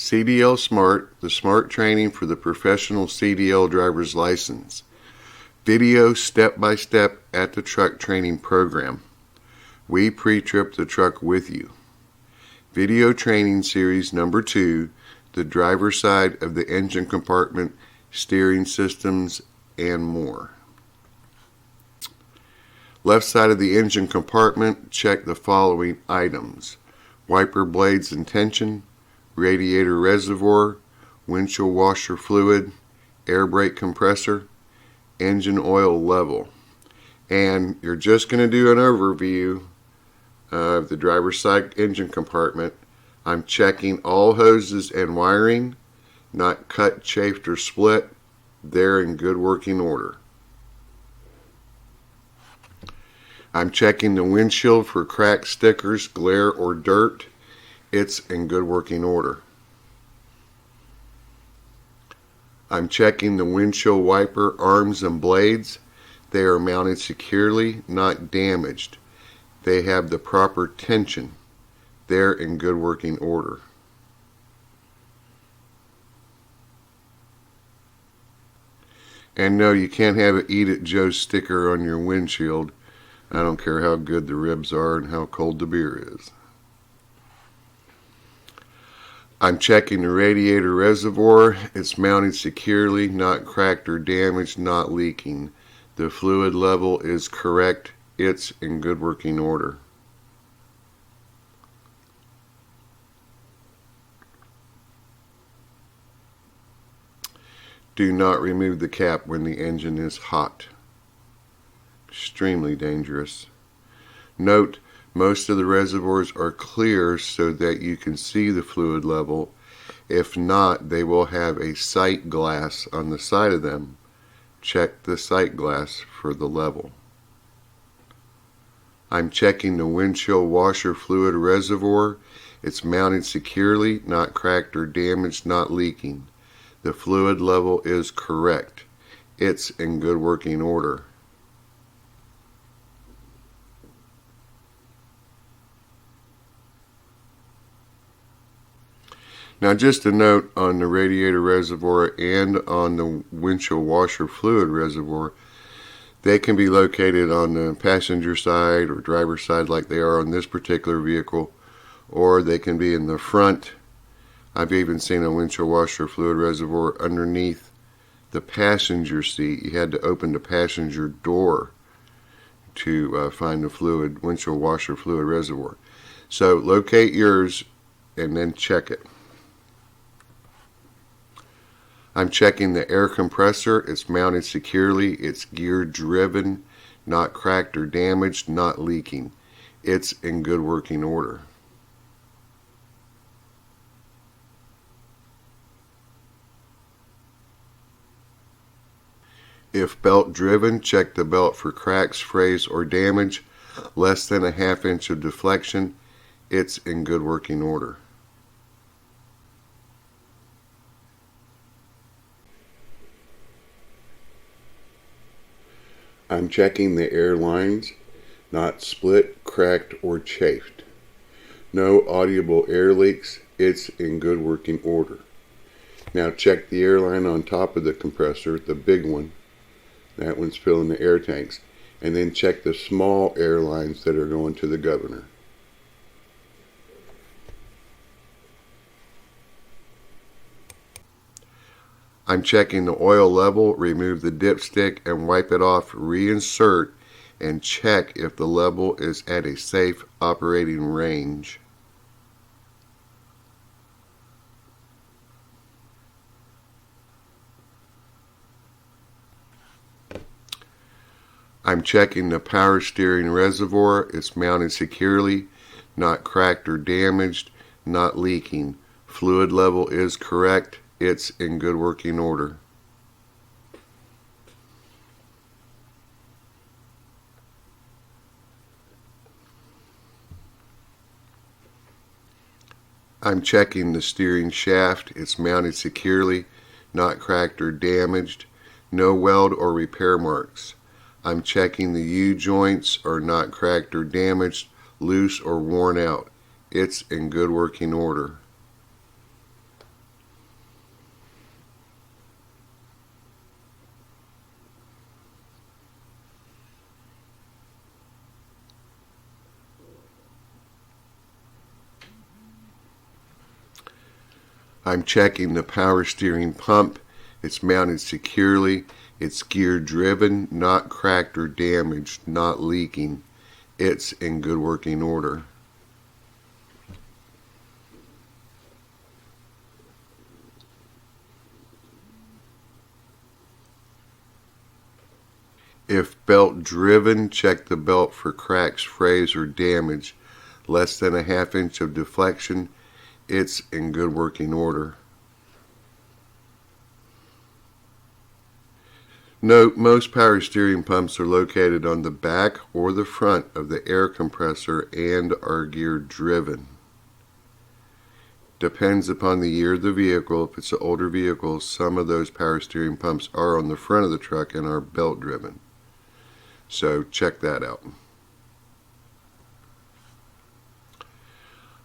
CDL Smart, the smart training for the professional CDL driver's license. Video step-by-step at the truck training program. We pre-trip the truck with you. Video training series number 2, the driver's side of the engine compartment, steering systems, and more. Left side of the engine compartment, check the following items: wiper blades and tension, radiator reservoir, windshield washer fluid, air brake compressor, engine oil level. And you're just going to do an overview of the driver's side engine compartment. I'm checking all hoses and wiring, not cut, chafed, or split. They're in good working order. I'm checking the windshield for cracked stickers, glare, or dirt. It's in good working order. I'm checking the windshield wiper arms and blades. They are mounted securely, not damaged. They have the proper tension. They're in good working order. And no, you can't have an Eat It Joe sticker on your windshield. I don't care how good the ribs are and how cold the beer is. I'm checking the radiator reservoir. It's mounted securely, not cracked or damaged, not leaking. The fluid level is correct. It's in good working order. Do not remove the cap when the engine is hot. Extremely dangerous. Note, most of the reservoirs are clear so that you can see the fluid level. If not, they will have a sight glass on the side of them. Check the sight glass for the level. I'm checking the windshield washer fluid reservoir. It's mounted securely, not cracked or damaged, not leaking. The fluid level is correct. It's in good working order. Now, just a note on the radiator reservoir and on the windshield washer fluid reservoir, they can be located on the passenger side or driver's side like they are on this particular vehicle, or they can be in the front. I've even seen a windshield washer fluid reservoir underneath the passenger seat. You had to open the passenger door to find the windshield washer fluid reservoir. So locate yours and then check it. I'm checking the air compressor. It's mounted securely. It's gear driven, not cracked or damaged, not leaking. It's in good working order. If belt driven, check the belt for cracks, frays, or damage. Less than a ½ inch of deflection. It's in good working order. I'm checking the air lines, not split, cracked, or chafed. No audible air leaks. It's in good working order. Now check the air line on top of the compressor, the big one. That one's filling the air tanks. And then check the small air lines that are going to the governor. I'm checking the oil level. Remove the dipstick and wipe it off. Reinsert and check if the level is at a safe operating range. I'm checking the power steering reservoir. It's mounted securely, not cracked or damaged, not leaking. Fluid level is correct. It's in good working order. I'm checking the steering shaft. It's mounted securely, not cracked or damaged, no weld or repair marks. I'm checking the U-joints are not cracked or damaged, loose or worn out. It's in good working order. I'm checking the power steering pump. It's mounted securely. It's gear driven, not cracked or damaged, not leaking. It's in good working order. If belt driven, check the belt for cracks, frays, or damage. Less than a ½ inch of deflection, it's in good working order. Note, most power steering pumps are located on the back or the front of the air compressor and are gear driven. Depends upon the year of the vehicle. If it's an older vehicle, some of those power steering pumps are on the front of the truck and are belt driven. So check that out.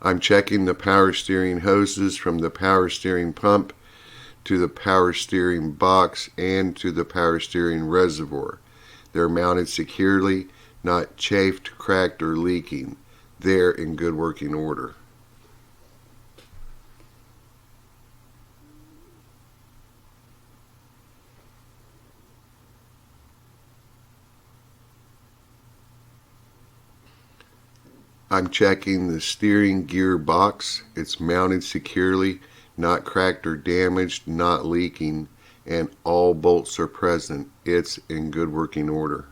I'm checking the power steering hoses from the power steering pump to the power steering box and to the power steering reservoir. They're mounted securely, not chafed, cracked, or leaking. They're in good working order. I'm checking the steering gear box. It's mounted securely, not cracked or damaged, not leaking, and all bolts are present. It's in good working order.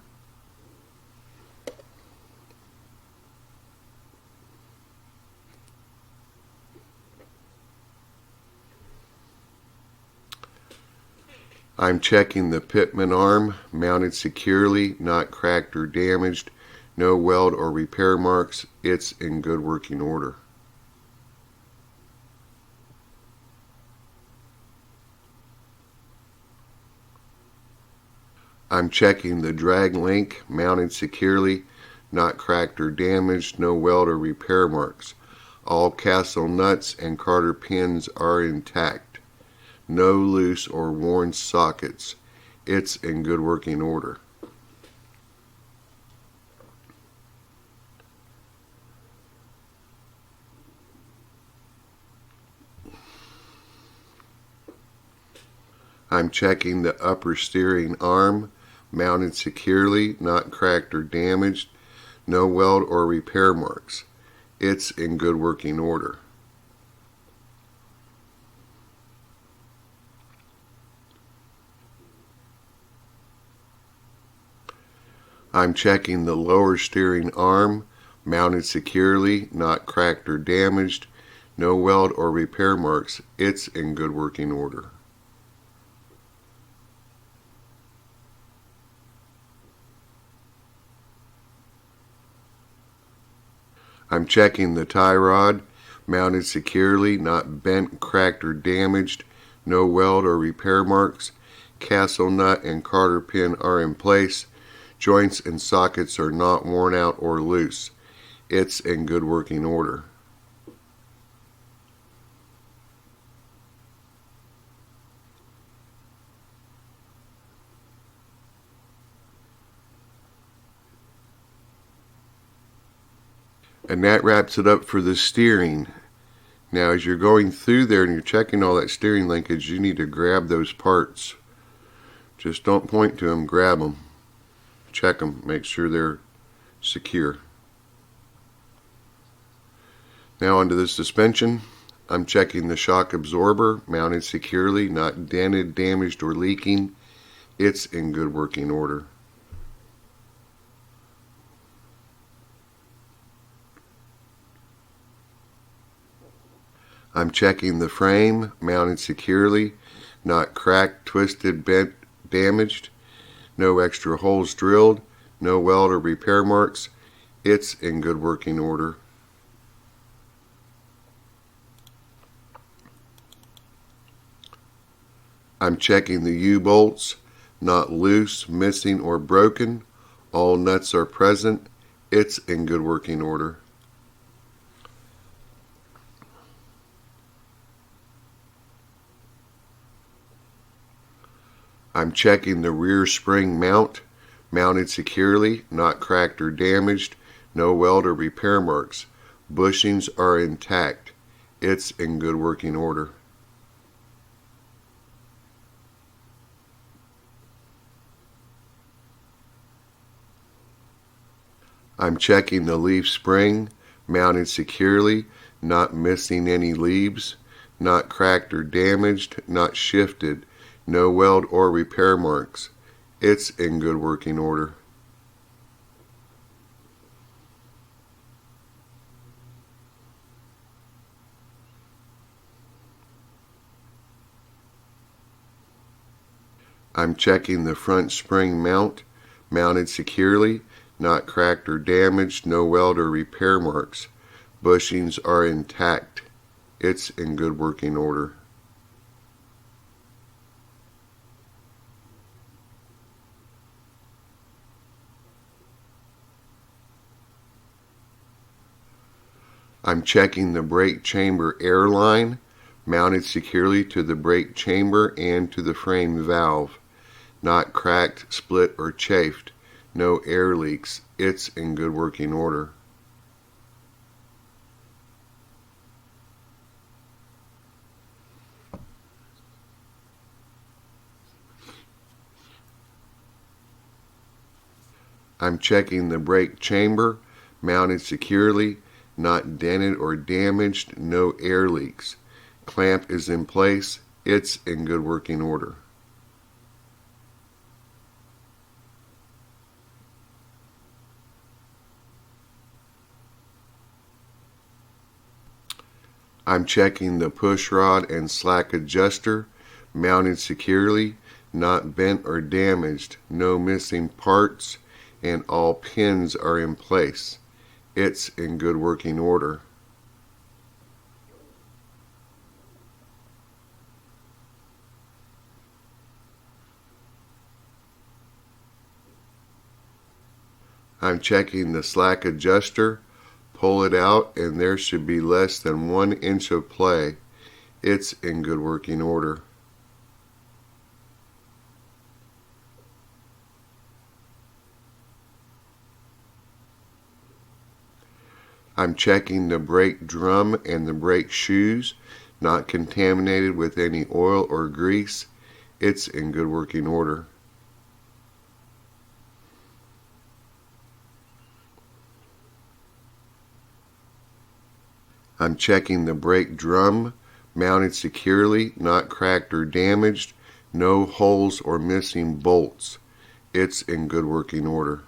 I'm checking the pitman arm, mounted securely, not cracked or damaged, no weld or repair marks. It's in good working order. I'm checking the drag link, mounted securely, not cracked or damaged, no weld or repair marks. All castle nuts and Carter pins are intact. No loose or worn sockets. It's in good working order. I'm checking the upper steering arm, mounted securely, not cracked or damaged, no weld or repair marks. It's in good working order. I'm checking the lower steering arm, mounted securely, not cracked or damaged, no weld or repair marks. It's in good working order. I'm checking the tie rod, mounted securely, not bent, cracked, or damaged, no weld or repair marks. Castle nut and Carter pin are in place. Joints and sockets are not worn out or loose. It's in good working order. And that wraps it up for the steering. Now, as you're going through there and you're checking all that steering linkage, you need to grab those parts. Just don't point to them, grab them. Check them, make sure they're secure. Now onto the suspension. I'm checking the shock absorber, mounted securely, not dented, damaged, or leaking. It's in good working order. I'm checking the frame, mounted securely, not cracked, twisted, bent, damaged, no extra holes drilled, no weld or repair marks. It's in good working order. I'm checking the U-bolts, not loose, missing, or broken. All nuts are present. It's in good working order. I'm checking the rear spring mount, mounted securely, not cracked or damaged, no weld or repair marks. Bushings are intact. It's in good working order. I'm checking the leaf spring, mounted securely, not missing any leaves, not cracked or damaged, not shifted, no weld or repair marks. It's in good working order. I'm checking the front spring mount, mounted securely, not cracked or damaged, no weld or repair marks. Bushings are intact. It's in good working order. I'm checking the brake chamber air line, mounted securely to the brake chamber and to the frame valve. Not cracked, split, or chafed. No air leaks. It's in good working order. I'm checking the brake chamber, mounted securely, not dented or damaged, no air leaks. Clamp is in place. It's in good working order. I'm checking the push rod and slack adjuster, mounted securely, not bent or damaged, no missing parts, and all pins are in place. It's in good working order. I'm checking the slack adjuster, pull it out, and there should be less than 1 inch of play. It's in good working order. I'm checking the brake drum and the brake shoes, not contaminated with any oil or grease. It's in good working order. I'm checking the brake drum, mounted securely, not cracked or damaged, no holes or missing bolts. It's in good working order.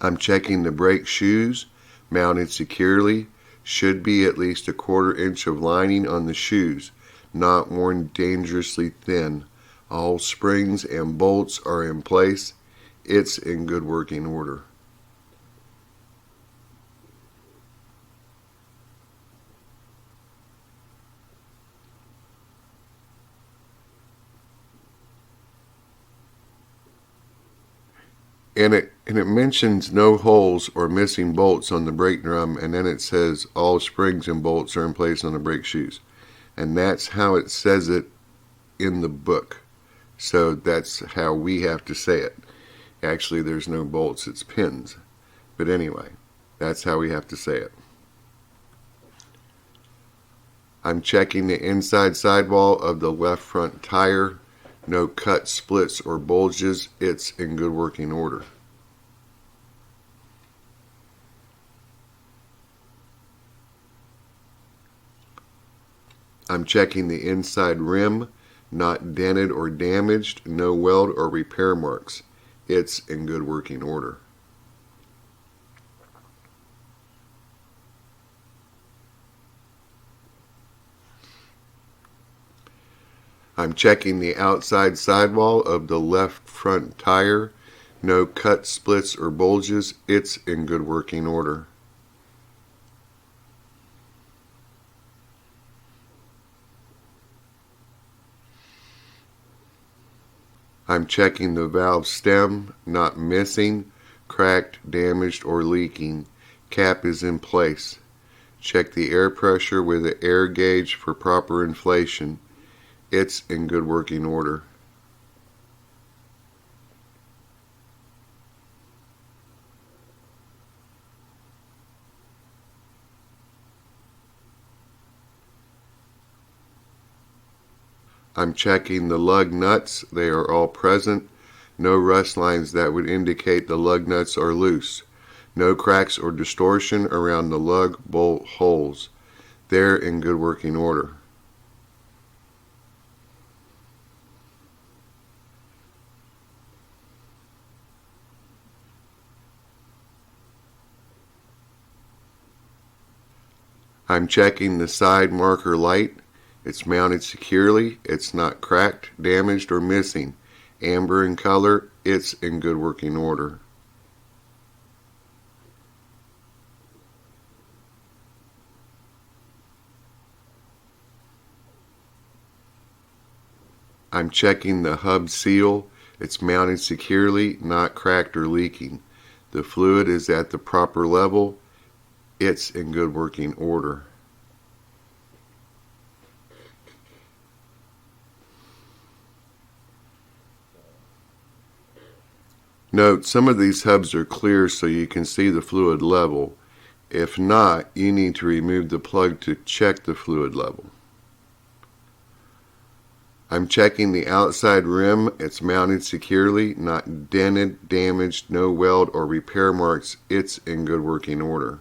I'm checking the brake shoes, mounted securely, should be at least 1/4 inch of lining on the shoes, not worn dangerously thin. All springs and bolts are in place. It's in good working order. And it mentions no holes or missing bolts on the brake drum, and then it says all springs and bolts are in place on the brake shoes. And that's how it says it in the book. So that's how we have to say it. Actually, there's no bolts, it's pins. But anyway, that's how we have to say it. I'm checking the inside sidewall of the left front tire. No cuts, splits, or bulges. It's in good working order. I'm checking the inside rim, not dented or damaged, no weld or repair marks. It's in good working order. I'm checking the outside sidewall of the left front tire. No cuts, splits, or bulges. It's in good working order. I'm checking the valve stem, not missing, cracked, damaged, or leaking. Cap is in place. Check the air pressure with the air gauge for proper inflation. It's in good working order. I'm checking the lug nuts. They are all present. No rust lines that would indicate the lug nuts are loose. No cracks or distortion around the lug bolt holes. They're in good working order. I'm checking the side marker light. It's mounted securely. It's not cracked, damaged, or missing. Amber in color. It's in good working order. I'm checking the hub seal. It's mounted securely, not cracked or leaking. The fluid is at the proper level. It's in good working order. Note, some of these hubs are clear so you can see the fluid level. If not, you need to remove the plug to check the fluid level. I'm checking the outside rim. It's mounted securely, not dented, damaged, no weld or repair marks. It's in good working order.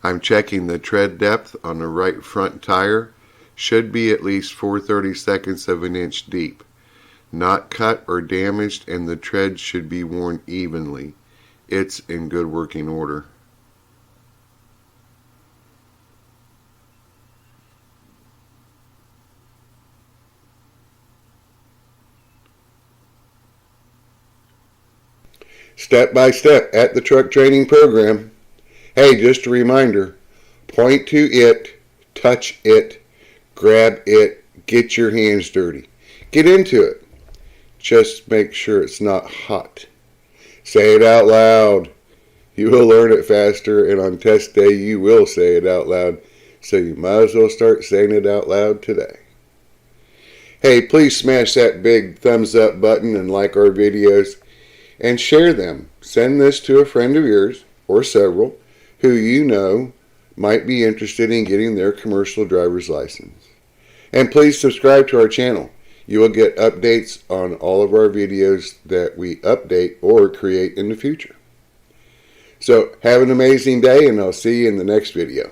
I'm checking the tread depth on the right front tire. Should be at least 4/32 of an inch deep. Not cut or damaged, and the tread should be worn evenly. It's in good working order. Step by step at the truck training program. Hey, just a reminder, point to it, touch it, grab it, get your hands dirty. Get into it. Just make sure it's not hot. Say it out loud. You will learn it faster, and on test day you will say it out loud, so you might as well start saying it out loud today. Hey, please smash that big thumbs up button and like our videos and share them. Send this to a friend of yours, or several, who you know might be interested in getting their commercial driver's license. And please subscribe to our channel. You will get updates on all of our videos that we update or create in the future. So have an amazing day, and I'll see you in the next video.